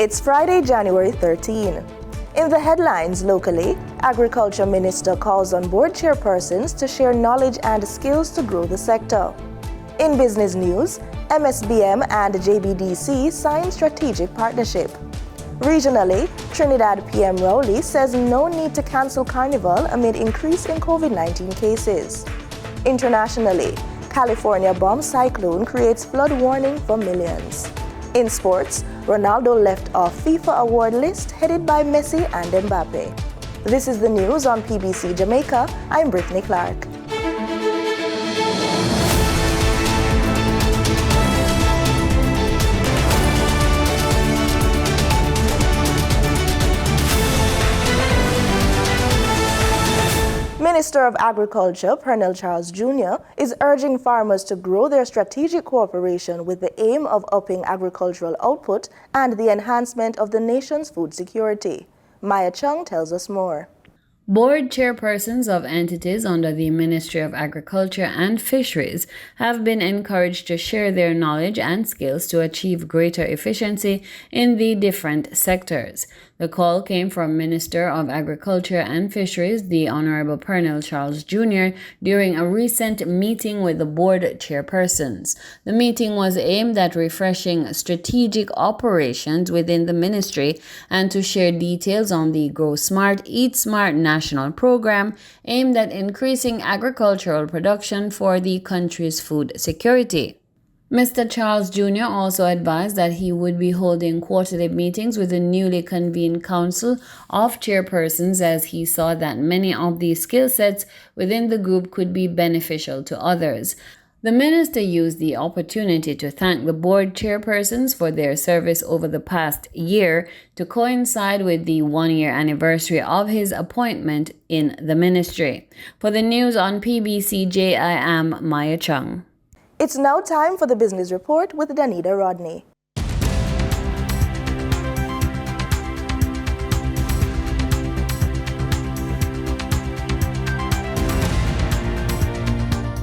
It's Friday, January 13. In the headlines locally, Agriculture Minister calls on board chairpersons to share knowledge and skills to grow the sector. In business news, MSBM and JBDC sign strategic partnership. Regionally, Trinidad PM Rowley says no need to cancel Carnival amid increase in COVID-19 cases. Internationally, California bomb cyclone creates flood warning for millions. In sports, Ronaldo left off FIFA award list headed by Messi and Mbappe. This is the news on PBC Jamaica. I'm Brittany Clark. Minister of Agriculture, Pernell Charles Jr., is urging farmers to grow their strategic cooperation with the aim of upping agricultural output and the enhancement of the nation's food security. Maya Chung tells us more. Board chairpersons of entities under the Ministry of Agriculture and Fisheries have been encouraged to share their knowledge and skills to achieve greater efficiency in the different sectors. The call came from Minister of Agriculture and Fisheries, the Honorable Pernell Charles Jr., during a recent meeting with the board chairpersons. The meeting was aimed at refreshing strategic operations within the ministry and to share details on the Grow Smart, Eat Smart national program aimed at increasing agricultural production for the country's food security. Mr. Charles Jr. also advised that he would be holding quarterly meetings with the newly convened Council of Chairpersons as he saw that many of the skill sets within the group could be beneficial to others. The minister used the opportunity to thank the board chairpersons for their service over the past year to coincide with the one-year anniversary of his appointment in the ministry. For the news on PBCJ, I am Maya Chung. It's now time for the business report with Danita Rodney.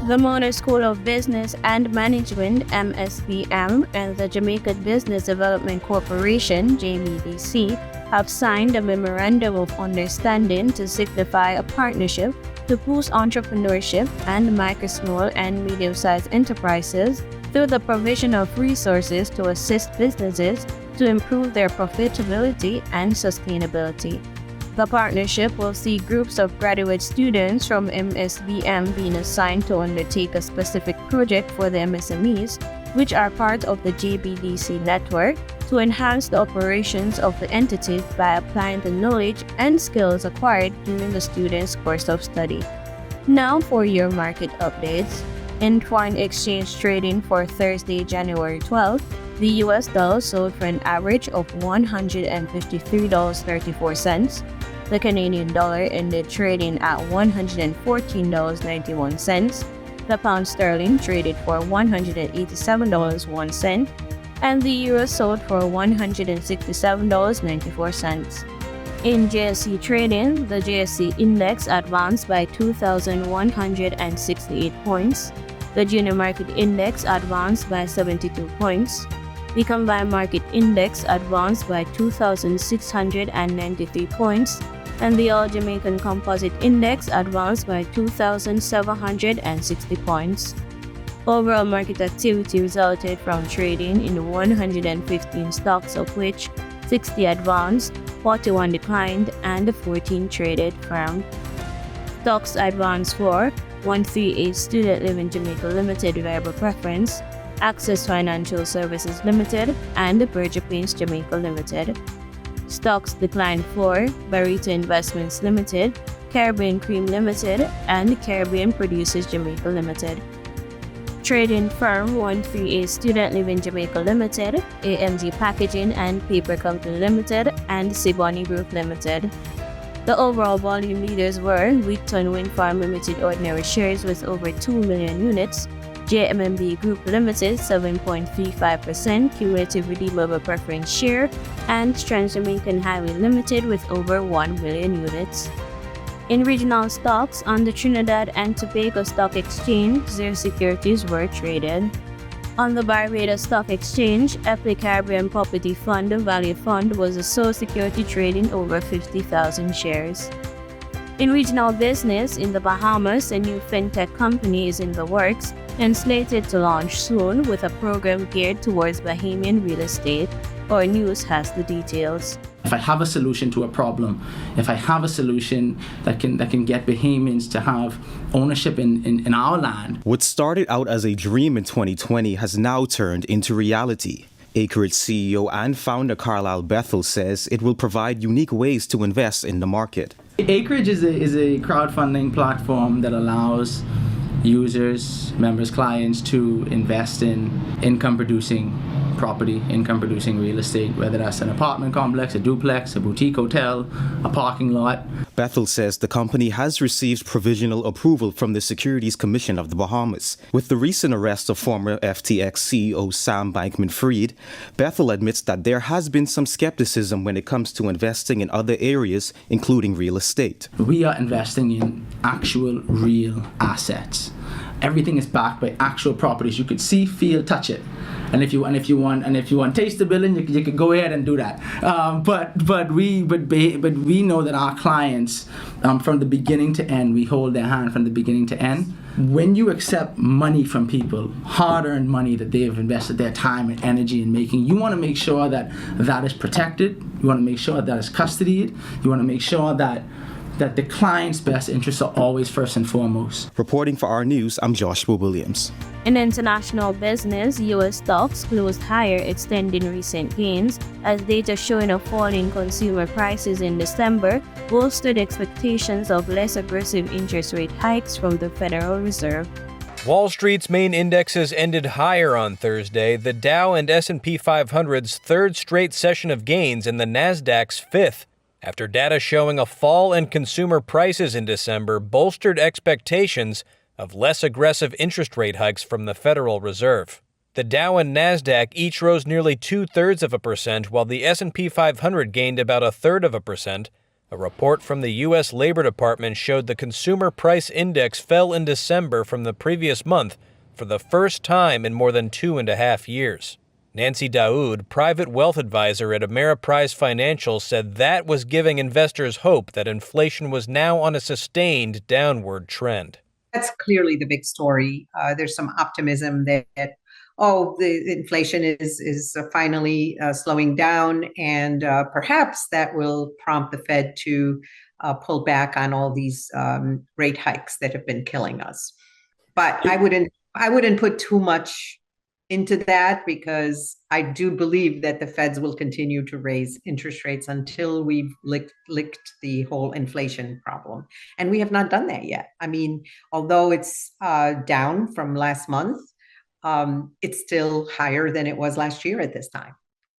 The Monash School of Business and Management, MSBM, and the Jamaica Business Development Corporation, JBDC, have signed a Memorandum of Understanding to signify a partnership to boost entrepreneurship and micro, small, and medium-sized enterprises through the provision of resources to assist businesses to improve their profitability and sustainability. The partnership will see groups of graduate students from MSBM being assigned to undertake a specific project for the MSMEs, which are part of the JBDC network, to enhance the operations of the entities by applying the knowledge and skills acquired during the students' course of study. Now for your market updates. In foreign exchange trading for Thursday, January 12th, the US dollar sold for an average of $153.34. The Canadian dollar ended trading at $114.91. The pound sterling traded for $187.01, and the euro sold for $167.94. In JSE trading, the JSE index advanced by 2,168 points. The junior market index advanced by 72 points. The combined market index advanced by 2,693 points, and the All Jamaican Composite Index advanced by 2,760 points. Overall market activity resulted from trading in 115 stocks, of which 60 advanced, 41 declined, and 14 traded firm. Stocks advanced for 138 Student Living Jamaica Limited Variable Preference, Access Financial Services Limited, and Berger Paints Jamaica Limited. Stocks declined for Barito Investments Limited, Caribbean Cream Limited, and Caribbean Producers Jamaica Limited. Trading firm 138 Student Living Jamaica Limited, AMG Packaging and Paper Company Limited, and Siboney Group Limited. The overall volume leaders were Wheaton Wind Farm Limited ordinary shares with over 2 million units, JMMB Group Limited 7.35% cumulative redeemable preference share, and Trans-Jamaican Highway Limited with over 1 million units. In regional stocks, on the Trinidad and Tobago Stock Exchange, their securities were traded. On the Barbados Stock Exchange, Epley Caribbean Property Fund Value Fund was a sole security trading over 50,000 shares. In regional business, in the Bahamas, a new fintech company is in the works and slated to launch soon with a program geared towards Bahamian real estate. Our news has the details. If I have a solution to a problem, if I have a solution that can get Bahamians to have ownership in our land. What started out as a dream in 2020 has now turned into reality. Acreage CEO and founder Carlisle Bethel says it will provide unique ways to invest in the market. Acreage is a crowdfunding platform that allows users, members, clients to invest in income-producing property, income-producing real estate, whether that's an apartment complex, a duplex, a boutique hotel, a parking lot. Bethel says the company has received provisional approval from the Securities Commission of the Bahamas. With the recent arrest of former FTX CEO Sam Bankman-Fried, Bethel admits that there has been some skepticism when it comes to investing in other areas, including real estate. We are investing in actual, real assets. Everything is backed by actual properties. You could see, feel, touch it. And if you want taste the building, you could go ahead and do that. But we know that our clients, from the beginning to end, we hold their hand from the beginning to end. When you accept money from people, hard-earned money that they have invested their time and energy in making, you want to make sure that that is protected. You want to make sure that is custodied. You want to make sure that the client's best interests are always first and foremost. Reporting for our news, I'm Joshua Williams. In international business, U.S. stocks closed higher, extending recent gains, as data showing a fall in consumer prices in December bolstered expectations of less aggressive interest rate hikes from the Federal Reserve. Wall Street's main indexes ended higher on Thursday, the Dow and S&P 500's third straight session of gains and the Nasdaq's fifth, after data showing a fall in consumer prices in December bolstered expectations of less aggressive interest rate hikes from the Federal Reserve. The Dow and Nasdaq each rose nearly 0.2%, while the S&P 500 gained about 0.3%. A report from the U.S. Labor Department showed the Consumer Price Index fell in December from the previous month for the first time in more than 2.5 years. Nancy Daoud, private wealth advisor at Ameriprise Financial, said that was giving investors hope that inflation was now on a sustained downward trend. That's clearly the big story. There's some optimism that the inflation is finally slowing down, and perhaps that will prompt the Fed to pull back on all these rate hikes that have been killing us. But I wouldn't put too much into that, because I do believe that the Feds will continue to raise interest rates until we've licked the whole inflation problem. And we have not done that yet. I mean, although it's down from last month, it's still higher than it was last year at this time.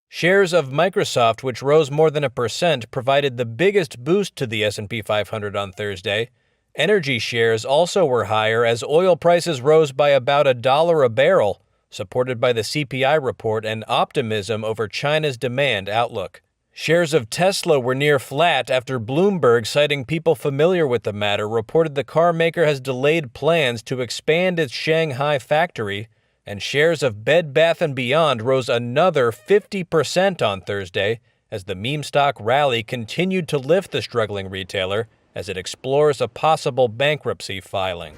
Shares of Microsoft, which rose more than 1%, provided the biggest boost to the S&P 500 on Thursday. Energy shares also were higher as oil prices rose by about $1 a barrel, supported by the CPI report and optimism over China's demand outlook. Shares of Tesla were near flat after Bloomberg, citing people familiar with the matter, reported the car maker has delayed plans to expand its Shanghai factory, and shares of Bed Bath & Beyond rose another 50% on Thursday as the meme stock rally continued to lift the struggling retailer as it explores a possible bankruptcy filing.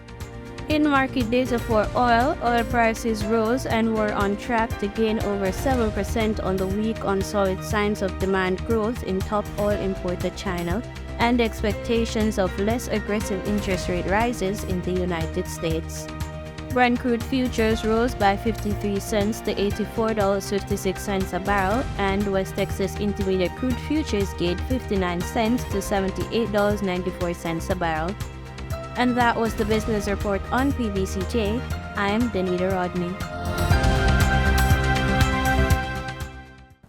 In market data for oil prices rose and were on track to gain over 7% on the week on solid signs of demand growth in top oil importer China and expectations of less aggressive interest rate rises in the United States. Brent crude futures rose by 53 cents to $84.56 a barrel, and West Texas Intermediate crude futures gained 59 cents to $78.94 a barrel. And that was the business report on PBCJ. I'm Danita Rodney.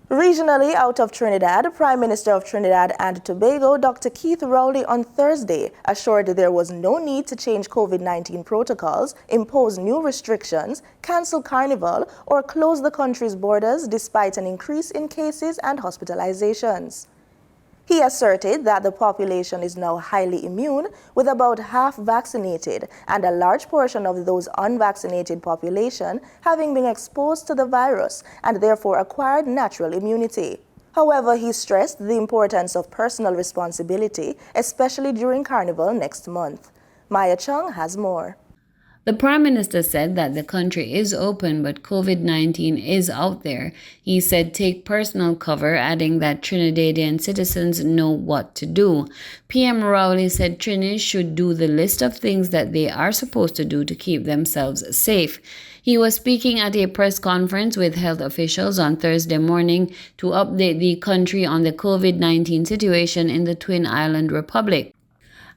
Regionally out of Trinidad, Prime Minister of Trinidad and Tobago, Dr. Keith Rowley, on Thursday assured there was no need to change COVID-19 protocols, impose new restrictions, cancel carnival, or close the country's borders despite an increase in cases and hospitalizations. He asserted that the population is now highly immune, with about half vaccinated and a large portion of those unvaccinated population having been exposed to the virus and therefore acquired natural immunity. However, he stressed the importance of personal responsibility, especially during Carnival next month. Maya Chung has more. The Prime Minister said that the country is open, but COVID-19 is out there. He said take personal cover, adding that Trinidadian citizens know what to do. PM Rowley said Trinis should do the list of things that they are supposed to do to keep themselves safe. He was speaking at a press conference with health officials on Thursday morning to update the country on the COVID-19 situation in the Twin Island Republic.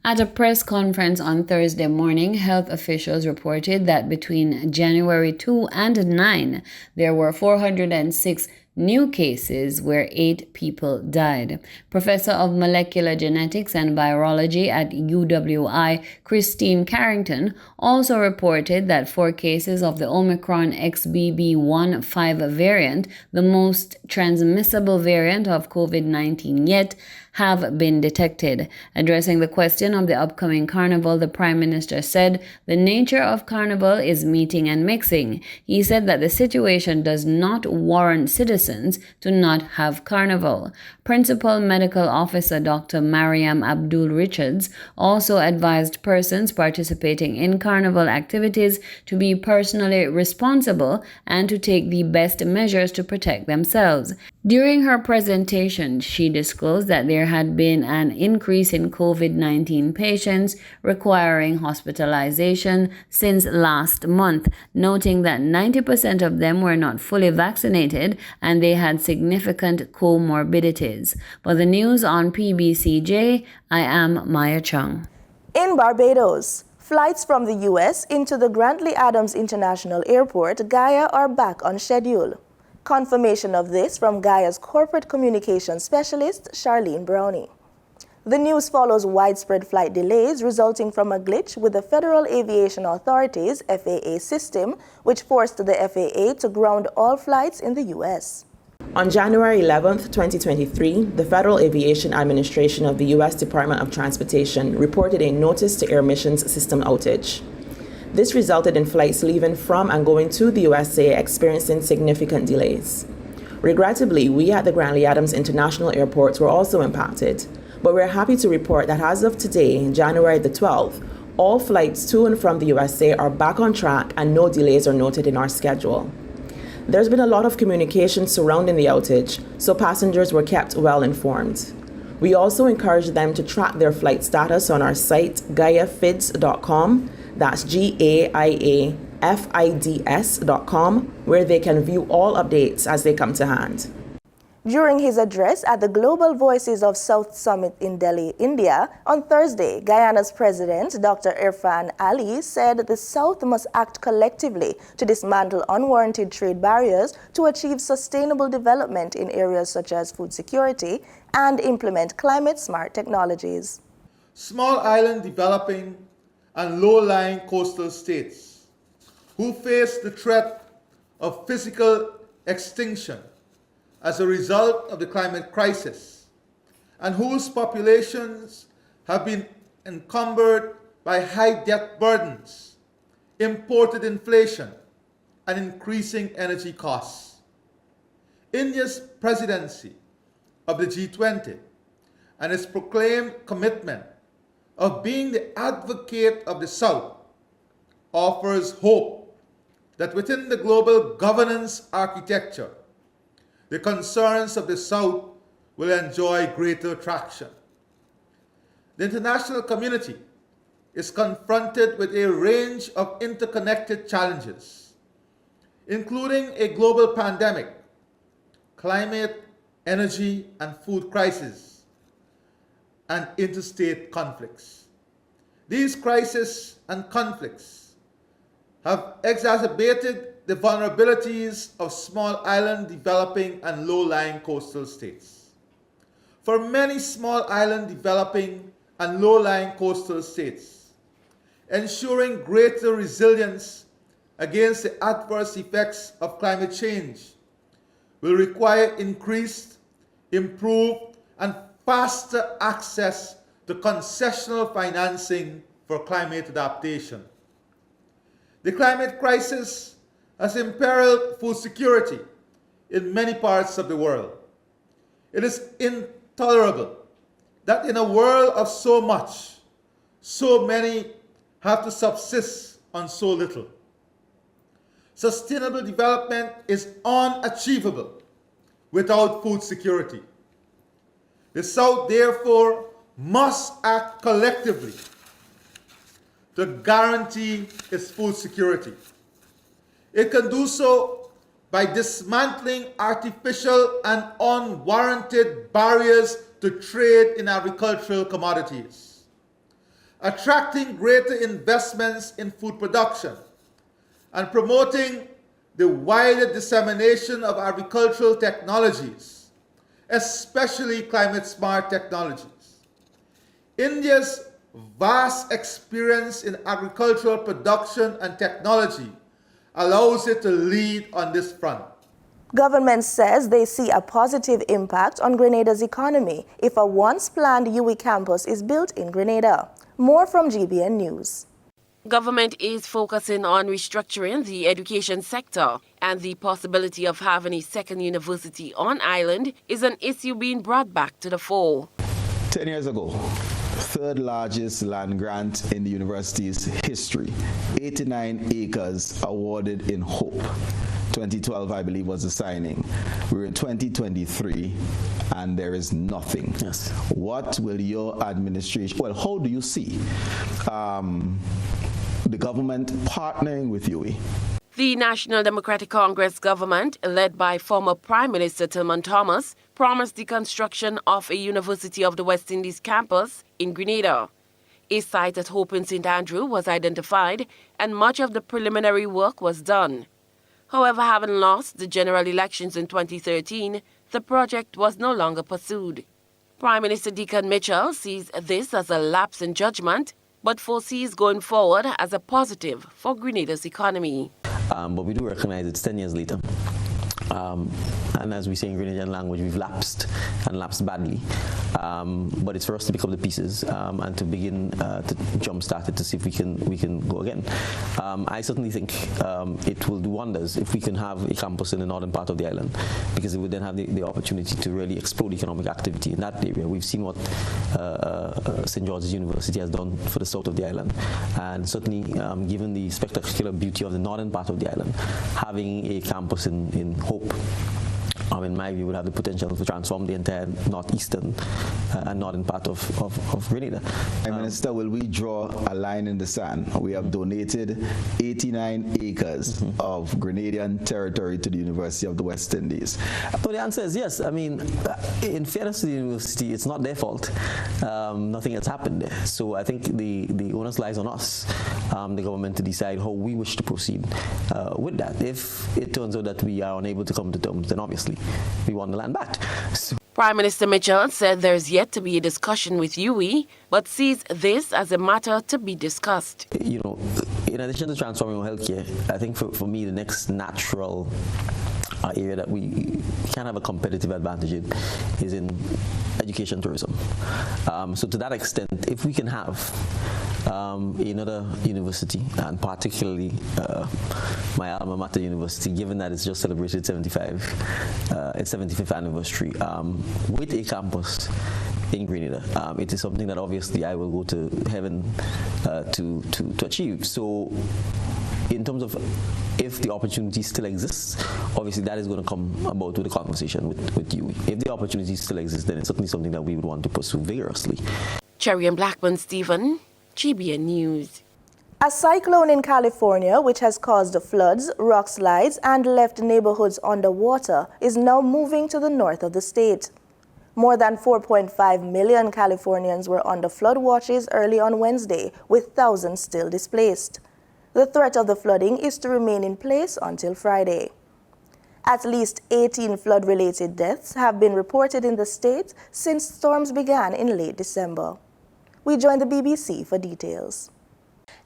At a press conference on Thursday morning, health officials reported that between January 2 and 9, there were 406 new cases where 8 people died. Professor of Molecular Genetics and Virology at UWI, Christine Carrington, also reported that 4 cases of the Omicron XBB.1.5 variant, the most transmissible variant of COVID-19 yet, have been detected. Addressing the question of the upcoming carnival, the Prime Minister said the nature of carnival is meeting and mixing. He said that the situation does not warrant citizens to not have carnival. Principal Medical Officer Dr. Mariam Abdul Richards also advised persons participating in carnival activities to be personally responsible and to take the best measures to protect themselves. During her presentation, she disclosed that there had been an increase in COVID-19 patients requiring hospitalization since last month, noting that 90% of them were not fully vaccinated and they had significant comorbidities. For the news on PBCJ, I am Maya Chung. In Barbados, flights from the U.S. into the Grantley Adams International Airport, Guyana, are back on schedule. Confirmation of this from Guyana's corporate communications specialist, Charlene Brownie. The news follows widespread flight delays resulting from a glitch with the Federal Aviation Authority's FAA system, which forced the FAA to ground all flights in the U.S. On January 11, 2023, the Federal Aviation Administration of the U.S. Department of Transportation reported a Notice to Air Missions system outage. This resulted in flights leaving from and going to the USA experiencing significant delays. Regrettably, we at the Grantley Adams International Airport were also impacted, but we're happy to report that as of today, January the 12th, all flights to and from the USA are back on track and no delays are noted in our schedule. There's been a lot of communication surrounding the outage, so passengers were kept well informed. We also encourage them to track their flight status on our site, GaiaFids.com. That's GaiaFids.com, where they can view all updates as they come to hand. During his address at the Global Voices of South Summit in Delhi, India, on Thursday, Guyana's president, Dr. Irfan Ali, said the South must act collectively to dismantle unwarranted trade barriers to achieve sustainable development in areas such as food security and implement climate-smart technologies. Small island developing and low-lying coastal states who face the threat of physical extinction as a result of the climate crisis and whose populations have been encumbered by high debt burdens, imported inflation, and increasing energy costs. India's presidency of the G20 and its proclaimed commitment of being the advocate of the South offers hope that within the global governance architecture, the concerns of the South will enjoy greater traction. The international community is confronted with a range of interconnected challenges, including a global pandemic, climate, energy, and food crisis, and interstate conflicts. These crises and conflicts have exacerbated the vulnerabilities of small island developing and low-lying coastal states. For many small island developing and low-lying coastal states, ensuring greater resilience against the adverse effects of climate change will require increased, improved, and faster access to concessional financing for climate adaptation. The climate crisis has imperiled food security in many parts of the world. It is intolerable that in a world of so much, so many have to subsist on so little. Sustainable development is unachievable without food security. The South, therefore, must act collectively to guarantee its food security. It can do so by dismantling artificial and unwarranted barriers to trade in agricultural commodities, attracting greater investments in food production, and promoting the wider dissemination of agricultural technologies, especially climate-smart technologies. India's vast experience in agricultural production and technology allows it to lead on this front. Government says they see a positive impact on Grenada's economy if a once-planned UWI campus is built in Grenada. More from GBN News. Government is focusing on restructuring the education sector, and the possibility of having a second university on island is an issue being brought back to the fore. 10 years ago, third largest land grant in the university's history, 89 acres awarded in Hope. 2012, I believe, was the signing. We're in 2023, and there is nothing. Yes. What will your administration, well, how do you see the government partnering with UWI? The National Democratic Congress government, led by former Prime Minister Tillman Thomas, promised the construction of a University of the West Indies campus in Grenada. A site at Hope in St. Andrew was identified, and much of the preliminary work was done. However, having lost the general elections in 2013, the project was no longer pursued. Prime Minister Deacon Mitchell sees this as a lapse in judgment, but foresees going forward as a positive for Grenada's economy. But we do recognize it's 10 years later. And as we say in Grenadian language, we've lapsed and lapsed badly. But it's for us to pick up the pieces and to begin to jumpstart it to see if we can go again. I certainly think it will do wonders if we can have a campus in the northern part of the island, because it would then have the opportunity to really explode economic activity in that area. We've seen what St. George's University has done for the south of the island, and certainly given the spectacular beauty of the northern part of the island, having a campus in Hope, in my view, would have the potential to transform the entire northeastern and northern part of Grenada. Prime Minister, will we draw a line in the sand? We have donated 89 acres of Grenadian territory to the University of the West Indies. So the answer is yes. I mean, in fairness to the university, it's not their fault. Nothing has happened there. So I think the onus lies on us, the government, to decide how we wish to proceed with that. If it turns out that we are unable to come to terms, then obviously we want the land back. So Prime Minister Mitchell said there's yet to be a discussion with UWI, but sees this as a matter to be discussed. You know, in addition to transforming healthcare, I think for me the next natural area that we can have a competitive advantage in is in education tourism. So to that extent, if we can have another university, and particularly my alma mater university, given that it's just celebrated its 75th anniversary, with a campus in Grenada, it is something that obviously I will go to heaven to achieve. So in terms of if the opportunity still exists, obviously that is going to come about with a conversation with UWI. If the opportunity still exists, then it's certainly something that we would want to pursue vigorously. Cherry and Blackburn Stephen, GBN News. A cyclone in California, which has caused floods, rock slides, and left neighborhoods underwater, is now moving to the north of the state. More than 4.5 million Californians were under flood watches early on Wednesday, with thousands still displaced. The threat of the flooding is to remain in place until Friday. At least 18 flood-related deaths have been reported in the state since storms began in late December. We join the BBC for details.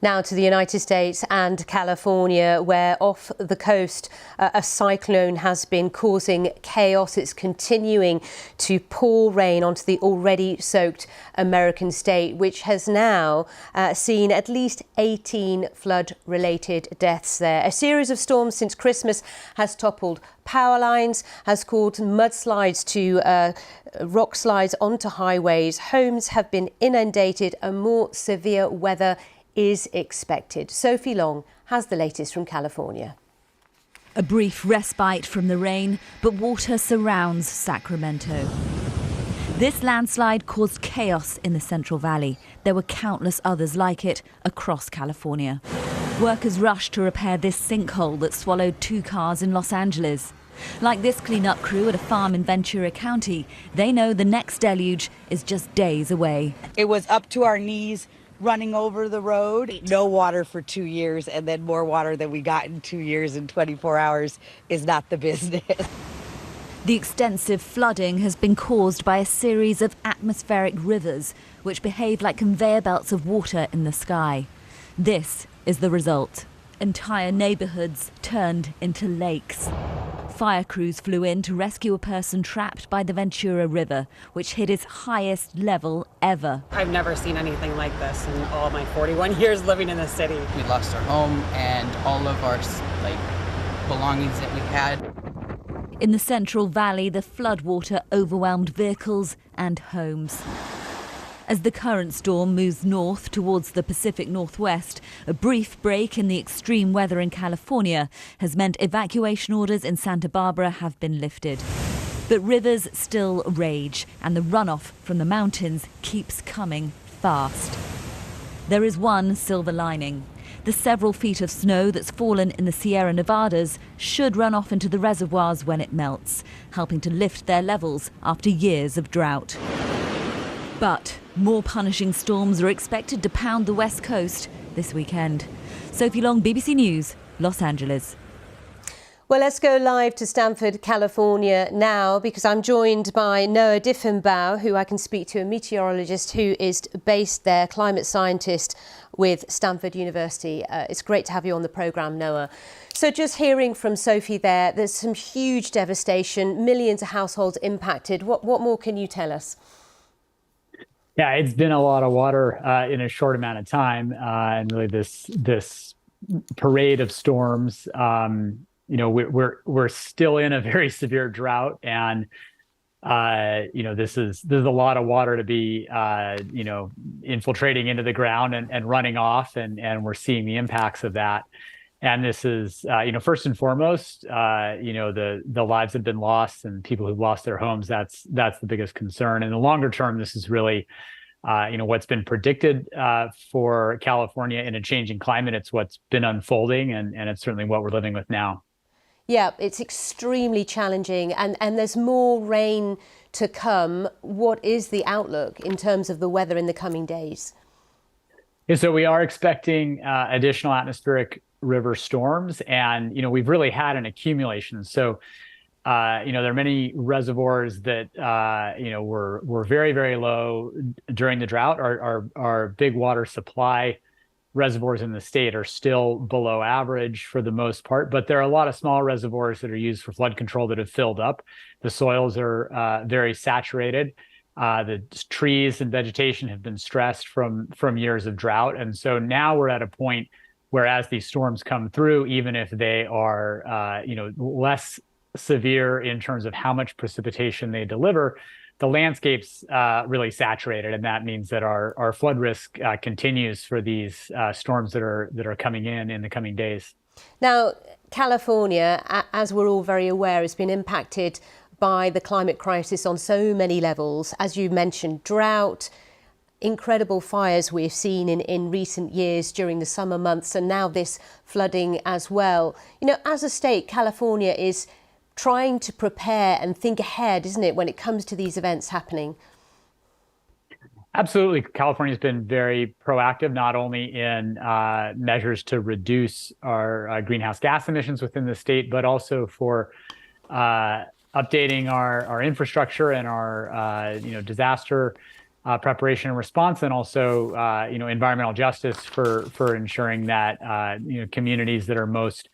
Now to the United States and California, where off the coast a cyclone has been causing chaos. It's continuing to pour rain onto the already soaked American state, which has now seen at least 18 flood-related deaths there. A series of storms since Christmas has toppled power lines, has caused mudslides to rock slides onto highways. Homes have been inundated and more severe weather is expected. Sophie Long has the latest from California. A brief respite from the rain, but water surrounds Sacramento. This landslide caused chaos in the Central Valley. There were countless others like it across California. Workers rushed to repair this sinkhole that swallowed 2 cars in Los Angeles. Like this cleanup crew at a farm in Ventura County, they know the next deluge is just days away. It was up to our knees, running over the road. No water for 2 years, and then more water than we got in 2 years in 24 hours is not the business. The extensive flooding has been caused by a series of atmospheric rivers, which behave like conveyor belts of water in the sky. This is the result. Entire neighborhoods turned into lakes. Fire crews flew in to rescue a person trapped by the Ventura River, which hit its highest level ever. I've never seen anything like this in all my 41 years living in the city. We lost our home and all of our belongings that we had. In the Central Valley, the floodwater overwhelmed vehicles and homes. As the current storm moves north towards the Pacific Northwest, a brief break in the extreme weather in California has meant evacuation orders in Santa Barbara have been lifted. But rivers still rage, and the runoff from the mountains keeps coming fast. There is one silver lining. The several feet of snow that's fallen in the Sierra Nevadas should run off into the reservoirs when it melts, helping to lift their levels after years of drought. But more punishing storms are expected to pound the West Coast this weekend. Sophie Long, BBC News, Los Angeles. Well, let's go live to Stanford, California now, because I'm joined by Noah Diffenbaugh, who I can speak to, a meteorologist who is based there, climate scientist with Stanford University. It's great to have you on the programme, Noah. So just hearing from Sophie there's some huge devastation, millions of households impacted. What more can you tell us? Yeah, it's been a lot of water in a short amount of time, and really this parade of storms. We're still in a very severe drought, and there's a lot of water to be infiltrating into the ground and running off, and we're seeing the impacts of that. And this is first and foremost, the lives have been lost and people who've lost their homes. That's the biggest concern. In the longer term, this is really what's been predicted for California in a changing climate. It's what's been unfolding, and it's certainly what we're living with now. Yeah, it's extremely challenging, and there's more rain to come. What is the outlook in terms of the weather in the coming days? Yeah, so we are expecting additional atmospheric river storms, and we've really had an accumulation. So there are many reservoirs that were very, very low during the drought. Our big water supply reservoirs in the state are still below average for the most part, but there are a lot of small reservoirs that are used for flood control that have filled up. The soils are very saturated. The trees and vegetation have been stressed from years of drought, and so now we're at a point where, as these storms come through, even if they are less severe in terms of how much precipitation they deliver, the landscape's really saturated, and that means that our flood risk continues for these storms that are coming in the coming days. Now, California, as we're all very aware, has been impacted by the climate crisis on so many levels. As you mentioned, drought, incredible fires we've seen in recent years during the summer months, and now this flooding as well. As a state, California is trying to prepare and think ahead, isn't it, when it comes to these events happening? Absolutely. California's been very proactive, not only in measures to reduce our greenhouse gas emissions within the state, but also for updating our infrastructure and our disaster preparation and response, and also environmental justice for ensuring that communities that are most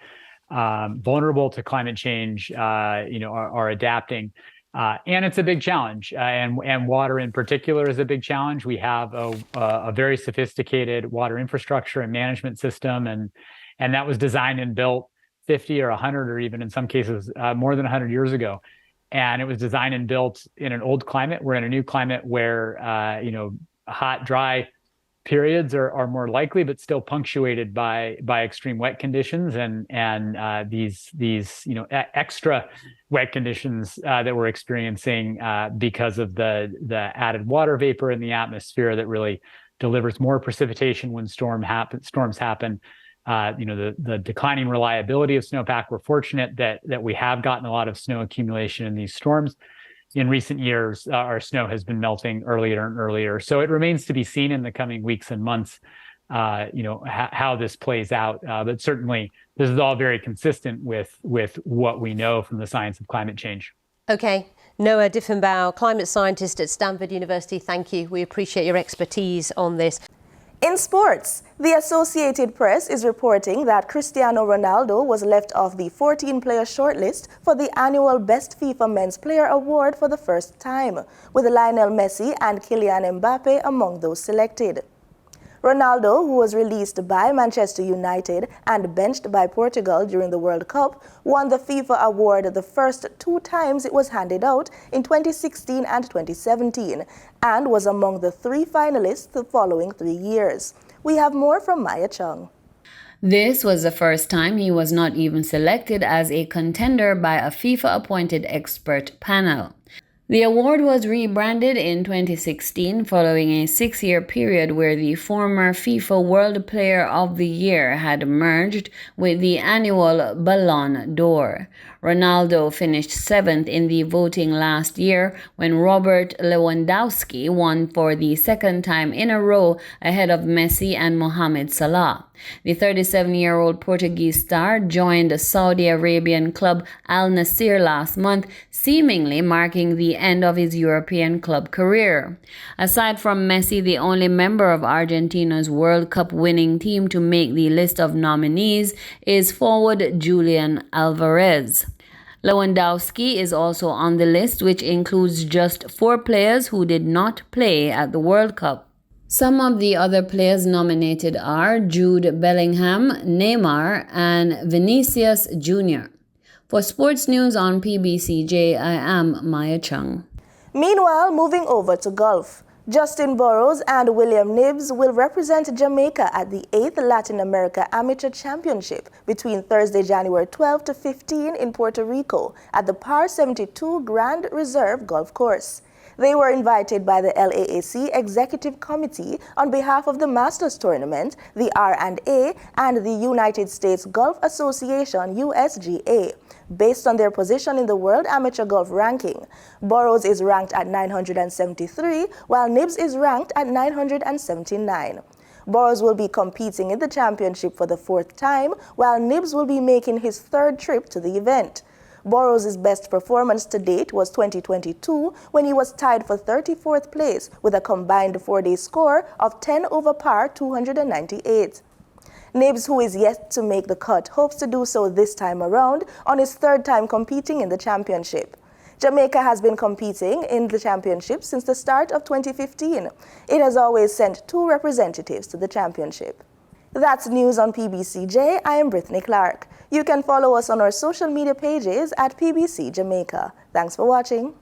vulnerable to climate change are adapting. And it's a big challenge, and water in particular is a big challenge. We have a very sophisticated water infrastructure and management system, and that was designed and built 50 or 100 or even in some cases more than 100 years ago. And it was designed and built in an old climate. We're in a new climate where hot, dry periods are more likely, but still punctuated by extreme wet conditions and these extra wet conditions that we're experiencing because of the added water vapor in the atmosphere that really delivers more precipitation when storms happen. The declining reliability of snowpack. We're fortunate that we have gotten a lot of snow accumulation in these storms. In recent years, our snow has been melting earlier and earlier. So it remains to be seen in the coming weeks and months, how this plays out. But certainly, this is all very consistent with what we know from the science of climate change. Okay. Noah Diffenbaugh, climate scientist at Stanford University, thank you. We appreciate your expertise on this. In sports, the Associated Press is reporting that Cristiano Ronaldo was left off the 14-player shortlist for the annual Best FIFA Men's Player Award for the first time, with Lionel Messi and Kylian Mbappe among those selected. Ronaldo, who was released by Manchester United and benched by Portugal during the World Cup, won the FIFA award the first 2 times it was handed out in 2016 and 2017, and was among the 3 finalists the following 3 years. We have more from Maya Chung. This was the first time he was not even selected as a contender by a FIFA-appointed expert panel. The award was rebranded in 2016 following a 6-year period where the former FIFA World Player of the Year had merged with the annual Ballon d'Or. Ronaldo finished 7th in the voting last year when Robert Lewandowski won for the 2nd time in a row ahead of Messi and Mohamed Salah. The 37-year-old Portuguese star joined Saudi Arabian club Al Nassr last month, seemingly marking the end of his European club career. Aside from Messi, the only member of Argentina's World Cup winning team to make the list of nominees is forward Julian Alvarez. Lewandowski is also on the list, which includes just 4 players who did not play at the World Cup. Some of the other players nominated are Jude Bellingham, Neymar, and Vinicius Jr. For sports news on PBCJ, I am Maya Chung. Meanwhile, moving over to golf. Justin Burrows and William Knibbs will represent Jamaica at the 8th Latin America Amateur Championship between Thursday, January 12 to 15 in Puerto Rico at the Par 72 Grand Reserve Golf Course. They were invited by the LAAC Executive Committee on behalf of the Masters Tournament, the R&A, and the United States Golf Association, USGA, based on their position in the World Amateur Golf Ranking. Burrows is ranked at 973, while Knibbs is ranked at 979. Burrows will be competing in the championship for the 4th time, while Knibbs will be making his 3rd trip to the event. Burrows' best performance to date was 2022, when he was tied for 34th place with a combined 4-day score of 10 over par 298. Knibbs, who is yet to make the cut, hopes to do so this time around on his 3rd time competing in the championship. Jamaica has been competing in the championship since the start of 2015. It has always sent 2 representatives to the championship. That's news on PBCJ. I am Brittany Clark. You can follow us on our social media pages at PBC Jamaica. Thanks for watching.